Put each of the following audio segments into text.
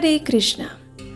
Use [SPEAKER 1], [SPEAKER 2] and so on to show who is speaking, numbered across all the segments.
[SPEAKER 1] हरे कृष्णा।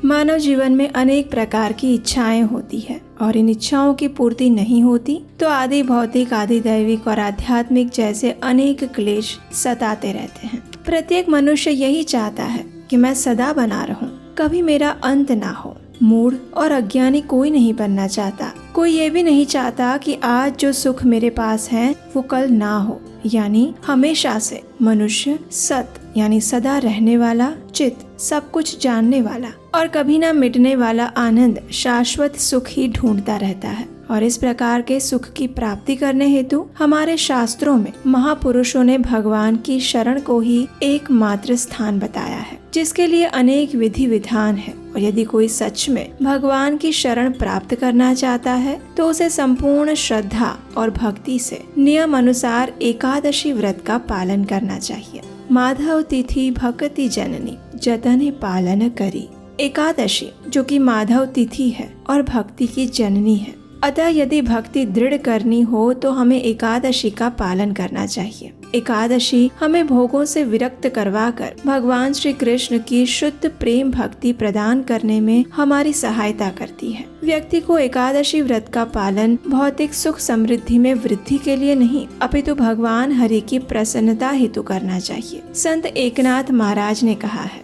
[SPEAKER 1] मानव जीवन में अनेक प्रकार की इच्छाएं होती है और इन इच्छाओं की पूर्ति नहीं होती तो आदि भौतिक, आदि दैविक और आध्यात्मिक जैसे अनेक क्लेश सताते रहते हैं। प्रत्येक मनुष्य यही चाहता है कि मैं सदा बना रहूं, कभी मेरा अंत ना हो। मूढ़ और अज्ञानी कोई नहीं बनना चाहता। कोई ये भी नहीं चाहता कि आज जो सुख मेरे पास है वो कल ना हो। यानी हमेशा से मनुष्य सत यानी सदा रहने वाला, चित सब कुछ जानने वाला और कभी ना मिटने वाला आनंद, शाश्वत सुख ही ढूंढता रहता है। और इस प्रकार के सुख की प्राप्ति करने हेतु हमारे शास्त्रों में महापुरुषों ने भगवान की शरण को ही एकमात्र स्थान बताया है, जिसके लिए अनेक विधि विधान है। और यदि कोई सच में भगवान की शरण प्राप्त करना चाहता है तो उसे संपूर्ण श्रद्धा और भक्ति से नियम अनुसार एकादशी व्रत का पालन करना चाहिए। माधव तिथि भक्ति जननी जतन पालन करी। एकादशी जो कि माधव तिथि है और भक्ति की जननी है, अतः यदि भक्ति दृढ़ करनी हो तो हमें एकादशी का पालन करना चाहिए। एकादशी हमें भोगों से विरक्त करवाकर भगवान श्री कृष्ण की शुद्ध प्रेम भक्ति प्रदान करने में हमारी सहायता करती है। व्यक्ति को एकादशी व्रत का पालन भौतिक सुख समृद्धि में वृद्धि के लिए नहीं अपितु भगवान हरि की प्रसन्नता हेतु करना चाहिए। संत एकनाथ महाराज ने कहा है,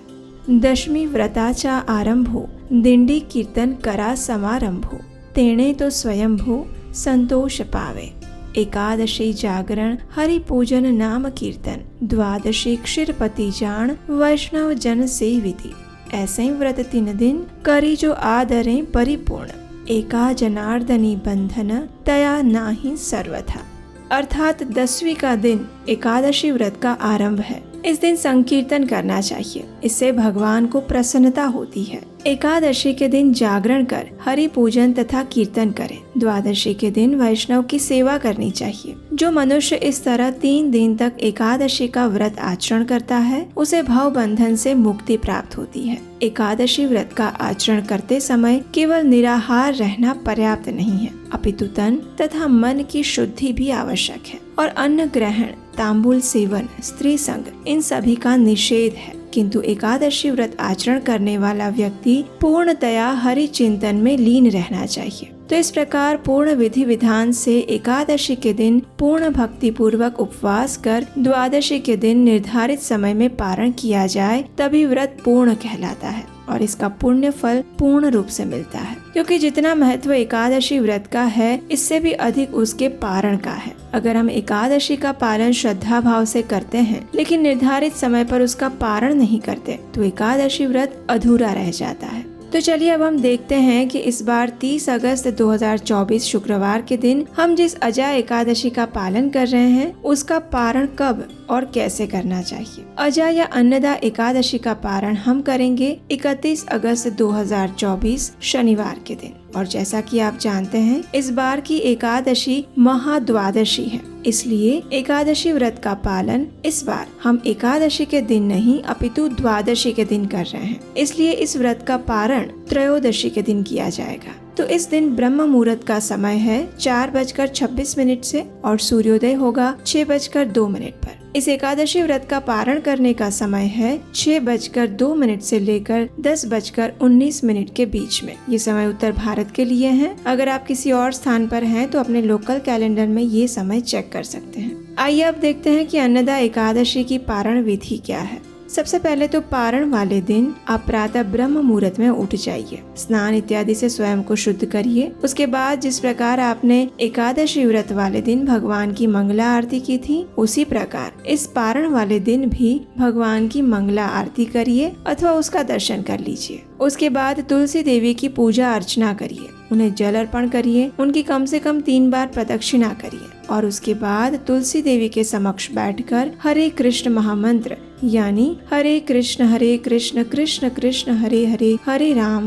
[SPEAKER 1] दशमी व्रताचा आरंभो दिंडी कीर्तन करा समारंभो तेणे तो स्वयंभू संतोष पावे। एकादशी जागरण हरि पूजन नाम कीर्तन द्वादशी क्षीरपति जान वैष्णव जन सेविति। ऐसे ही व्रत 3 दिन करी जो आदरें परिपूर्ण एका जनार्दनी बंधन तया नाही सर्वथा। अर्थात 10वीं का दिन एकादशी व्रत का आरंभ है। इस दिन संकीर्तन करना चाहिए, इससे भगवान को प्रसन्नता होती है। एकादशी के दिन जागरण कर हरि पूजन तथा कीर्तन करें। द्वादशी के दिन वैष्णव की सेवा करनी चाहिए। जो मनुष्य इस तरह 3 दिन तक एकादशी का व्रत आचरण करता है उसे भव बंधन से मुक्ति प्राप्त होती है। एकादशी व्रत का आचरण करते समय केवल निराहार रहना पर्याप्त नहीं है, अपितु तन तथा मन की शुद्धि भी आवश्यक है। और अन्न ग्रहण, तांबूल सेवन, स्त्री संग इन सभी का निषेध है। किंतु एकादशी व्रत आचरण करने वाला व्यक्ति पूर्णतया हरि चिंतन में लीन रहना चाहिए। तो इस प्रकार पूर्ण विधि विधान से एकादशी के दिन पूर्ण भक्ति पूर्वक उपवास कर द्वादशी के दिन निर्धारित समय में पारण किया जाए तभी व्रत पूर्ण कहलाता है और इसका पुण्य फल पूर्ण रूप से मिलता है। क्योंकि जितना महत्व एकादशी व्रत का है इससे भी अधिक उसके पारण का है। अगर हम एकादशी का पालन श्रद्धा भाव से करते हैं लेकिन निर्धारित समय पर उसका पारण नहीं करते तो एकादशी व्रत अधूरा रह जाता है। तो चलिए अब हम देखते हैं कि इस बार 30 अगस्त 2024 शुक्रवार के दिन हम जिस अजय एकादशी का पालन कर रहे हैं उसका पारण कब और कैसे करना चाहिए। अजय या अन्नदा एकादशी का पारण हम करेंगे 31 अगस्त 2024 शनिवार के दिन। और जैसा कि आप जानते हैं इस बार की एकादशी महाद्वादशी है, इसलिए एकादशी व्रत का पालन इस बार हम एकादशी के दिन नहीं अपितु द्वादशी के दिन कर रहे हैं। इसलिए इस व्रत का पारण त्रयोदशी के दिन किया जाएगा। तो इस दिन ब्रह्म मुहूर्त का समय है 4:26 से और सूर्योदय होगा 6:02 पर। इस एकादशी व्रत का पारण करने का समय है 6:02 से लेकर 10:19 के बीच में। ये समय उत्तर भारत के लिए है। अगर आप किसी और स्थान पर हैं तो अपने लोकल कैलेंडर में ये समय चेक कर सकते हैं। आइए अब देखते हैं कि अन्नदा एकादशी की पारण विधि क्या है। सबसे पहले तो पारण वाले दिन आप प्रातः ब्रह्म मुहूर्त में उठ जाइए, स्नान इत्यादि से स्वयं को शुद्ध करिए। उसके बाद जिस प्रकार आपने एकादशी व्रत वाले दिन भगवान की मंगला आरती की थी उसी प्रकार इस पारण वाले दिन भी भगवान की मंगला आरती करिए अथवा उसका दर्शन कर लीजिए। उसके बाद तुलसी देवी की पूजा अर्चना करिए, उन्हें जल अर्पण करिए, उनकी कम से कम 3 बार प्रदक्षिणा करिए और उसके बाद तुलसी देवी के समक्ष बैठकर हरे कृष्ण महामंत्र यानी हरे कृष्ण कृष्ण कृष्ण हरे हरे हरे राम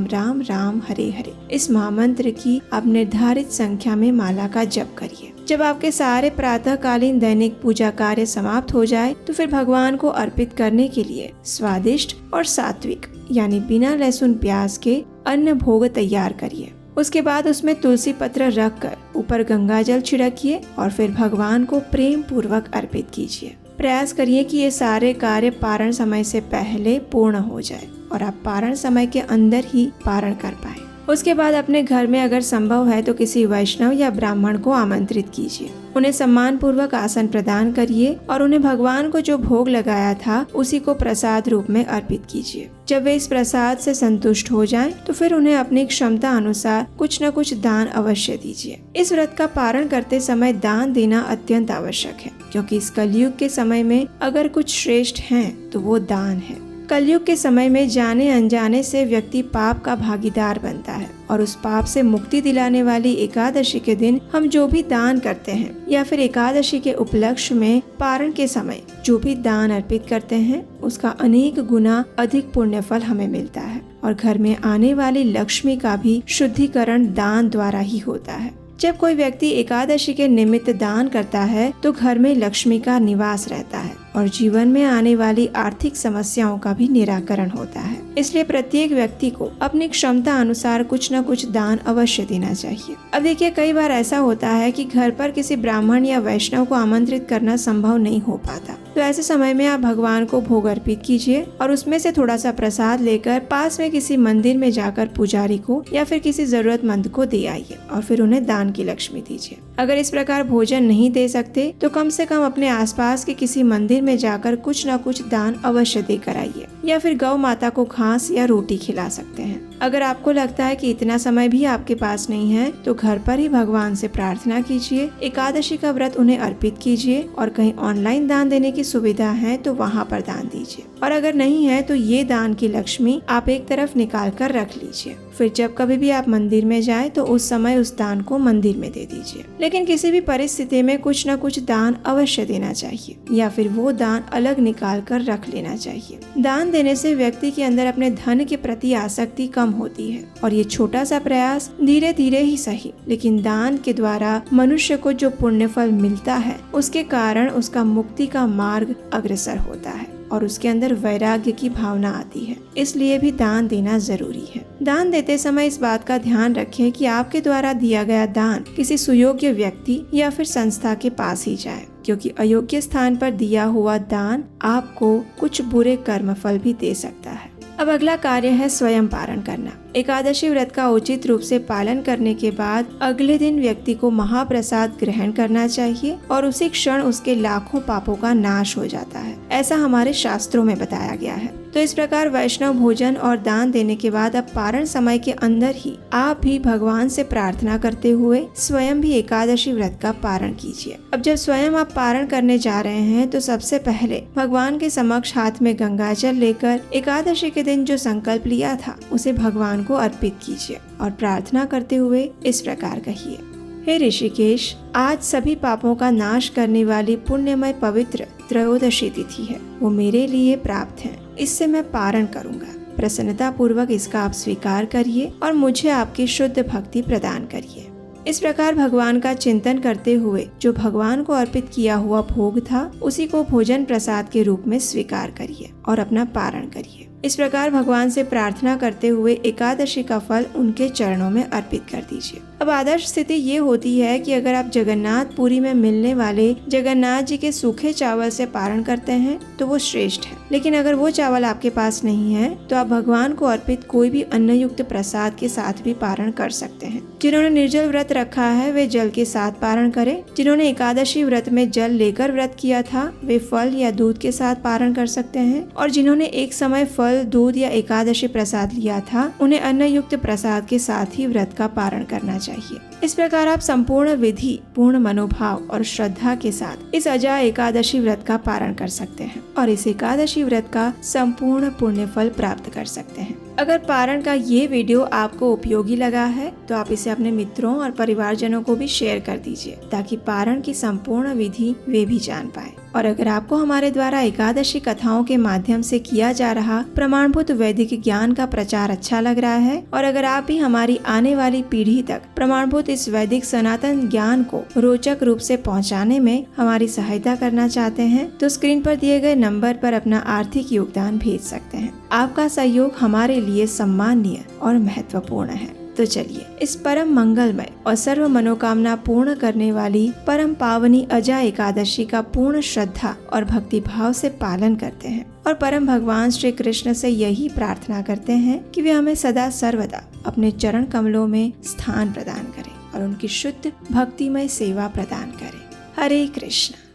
[SPEAKER 1] राम राम हरे हरे इस महामंत्र की आप निर्धारित संख्या में माला का जप करिए। जब आपके सारे प्रातःकालीन दैनिक पूजा कार्य समाप्त हो जाए तो फिर भगवान को अर्पित करने के लिए स्वादिष्ट और सात्विक यानी बिना लहसुन प्याज के अन्न भोग तैयार करिए। उसके बाद उसमें तुलसी पत्र रखकर ऊपर गंगा जल छिड़किए और फिर भगवान को प्रेम पूर्वक अर्पित कीजिए। प्रयास करिए कि ये सारे कार्य पारण समय से पहले पूर्ण हो जाए और आप पारण समय के अंदर ही पारण कर पाए। उसके बाद अपने घर में अगर संभव है तो किसी वैष्णव या ब्राह्मण को आमंत्रित कीजिए। उन्हें सम्मान पूर्वक आसन प्रदान करिए और उन्हें भगवान को जो भोग लगाया था उसी को प्रसाद रूप में अर्पित कीजिए। जब वे इस प्रसाद से संतुष्ट हो जाएं, तो फिर उन्हें अपनी क्षमता अनुसार कुछ न कुछ दान अवश्य दीजिए। इस व्रत का पारण करते समय दान देना अत्यंत आवश्यक है, क्योंकि इस कलयुग के समय में अगर कुछ श्रेष्ठ है तो वो दान है। कलयुग के समय में जाने अनजाने से व्यक्ति पाप का भागीदार बनता है और उस पाप से मुक्ति दिलाने वाली एकादशी के दिन हम जो भी दान करते हैं या फिर एकादशी के उपलक्ष्य में पारण के समय जो भी दान अर्पित करते हैं उसका अनेक गुना अधिक पुण्य फल हमें मिलता है और घर में आने वाली लक्ष्मी का भी शुद्धिकरण दान द्वारा ही होता है। जब कोई व्यक्ति एकादशी के निमित्त दान करता है तो घर में लक्ष्मी का निवास रहता है और जीवन में आने वाली आर्थिक समस्याओं का भी निराकरण होता है। इसलिए प्रत्येक व्यक्ति को अपनी क्षमता अनुसार कुछ न कुछ दान अवश्य देना चाहिए। अब देखिए, कई बार ऐसा होता है कि घर पर किसी ब्राह्मण या वैष्णव को आमंत्रित करना संभव नहीं हो पाता, तो ऐसे समय में आप भगवान को भोग अर्पित कीजिए और उसमें से थोड़ा सा प्रसाद लेकर पास में किसी मंदिर में जाकर पुजारी को या फिर किसी जरूरतमंद को दे आइए और फिर उन्हें दान की लक्ष्मी दीजिए। अगर इस प्रकार भोजन नहीं दे सकते तो कम से कम अपने आसपास के किसी मंदिर में जाकर कुछ न कुछ दान अवश्य देकर आइए या फिर गौ माता को घास या रोटी खिला सकते हैं। अगर आपको लगता है कि इतना समय भी आपके पास नहीं है तो घर पर ही भगवान से प्रार्थना कीजिए, एकादशी का व्रत उन्हें अर्पित कीजिए और कहीं ऑनलाइन दान देने की सुविधा है तो वहाँ पर दान दीजिए और अगर नहीं है तो ये दान की लक्ष्मी आप एक तरफ निकाल कर रख लीजिए। फिर जब कभी भी आप मंदिर में जाए तो उस समय उस दान को मंदिर में दे दीजिए। लेकिन किसी भी परिस्थिति में कुछ न कुछ दान अवश्य देना चाहिए या फिर वो दान अलग निकाल कर रख लेना चाहिए। दान देने से व्यक्ति के अंदर अपने धन के प्रति आसक्ति कम होती है और ये छोटा सा प्रयास धीरे धीरे ही सही लेकिन दान के द्वारा मनुष्य को जो पुण्य फल मिलता है उसके कारण उसका मुक्ति का मार्ग अग्रसर होता है और उसके अंदर वैराग्य की भावना आती है। इसलिए भी दान देना जरूरी है। दान देते समय इस बात का ध्यान रखें कि आपके द्वारा दिया गया दान किसी सुयोग्य व्यक्ति या फिर संस्था के पास ही जाए, क्योंकि अयोग्य स्थान पर दिया हुआ दान आपको कुछ बुरे कर्म फल भी दे सकता है। अब अगला कार्य है स्वयं पारण करना। एकादशी व्रत का उचित रूप से पालन करने के बाद अगले दिन व्यक्ति को महाप्रसाद ग्रहण करना चाहिए और उसी क्षण उसके लाखों पापों का नाश हो जाता है। ऐसा हमारे शास्त्रों में बताया गया है। तो इस प्रकार वैष्णव भोजन और दान देने के बाद अब पारण समय के अंदर ही आप भी भगवान से प्रार्थना करते हुए स्वयं भी एकादशी व्रत का पारण कीजिए। अब जब स्वयं आप पारण करने जा रहे हैं तो सबसे पहले भगवान के समक्ष हाथ में गंगा जल लेकर एकादशी के दिन जो संकल्प लिया था उसे भगवान को अर्पित कीजिए और प्रार्थना करते हुए इस प्रकार कहिए, हे ऋषिकेश, आज सभी पापों का नाश करने वाली पुण्यमय पवित्र त्रयोदशी तिथि है, वो मेरे लिए प्राप्त है। इससे मैं पारण करूंगा। प्रसन्नता पूर्वक इसका आप स्वीकार करिए और मुझे आपकी शुद्ध भक्ति प्रदान करिए। इस प्रकार भगवान का चिंतन करते हुए जो भगवान को अर्पित किया हुआ भोग था उसी को भोजन प्रसाद के रूप में स्वीकार करिए और अपना पारण करिए। इस प्रकार भगवान से प्रार्थना करते हुए एकादशी का फल उनके चरणों में अर्पित कर दीजिए। अब आदर्श स्थिति ये होती है कि अगर आप जगन्नाथपुरी में मिलने वाले जगन्नाथ जी के सूखे चावल से पारण करते हैं तो वो श्रेष्ठ है। लेकिन अगर वो चावल आपके पास नहीं है तो आप भगवान को अर्पित कोई भी अन्न युक्त प्रसाद के साथ भी पारण कर सकते हैं। जिन्होंने निर्जल व्रत रखा है वे जल के साथ पारण करें। जिन्होंने एकादशी व्रत में जल लेकर व्रत किया था वे फल या दूध के साथ पारण कर सकते हैं और जिन्होंने एक समय फल, दूध या एकादशी प्रसाद लिया था उन्हें अन्न युक्त प्रसाद के साथ ही व्रत का पारण करना चाहिए। इस प्रकार आप संपूर्ण विधि, पूर्ण मनोभाव और श्रद्धा के साथ इस अजा एकादशी व्रत का पारण कर सकते हैं और इस एकादशी व्रत का संपूर्ण पुण्य फल प्राप्त कर सकते हैं। अगर पारण का ये वीडियो आपको उपयोगी लगा है तो आप इसे अपने मित्रों और परिवारजनों को भी शेयर कर दीजिए ताकि पारण की संपूर्ण विधि वे भी जान पाए। और अगर आपको हमारे द्वारा एकादशी कथाओं के माध्यम से किया जा रहा प्रमाणभूत वैदिक ज्ञान का प्रचार अच्छा लग रहा है और अगर आप भी हमारी आने वाली पीढ़ी तक प्रमाणभूत इस वैदिक सनातन ज्ञान को रोचक रूप से पहुंचाने में हमारी सहायता करना चाहते हैं तो स्क्रीन पर दिए गए नंबर पर अपना आर्थिक योगदान भेज सकते हैं। आपका सहयोग हमारे लिए सम्माननीय और महत्वपूर्ण है। तो चलिए इस परम मंगलमय और सर्व मनोकामना पूर्ण करने वाली परम पावनी अजा एकादशी का पूर्ण श्रद्धा और भक्ति भाव से पालन करते हैं और परम भगवान श्री कृष्ण से यही प्रार्थना करते हैं कि वे हमें सदा सर्वदा अपने चरण कमलों में स्थान प्रदान करें और उनकी शुद्ध भक्तिमय सेवा प्रदान करें। हरे कृष्ण।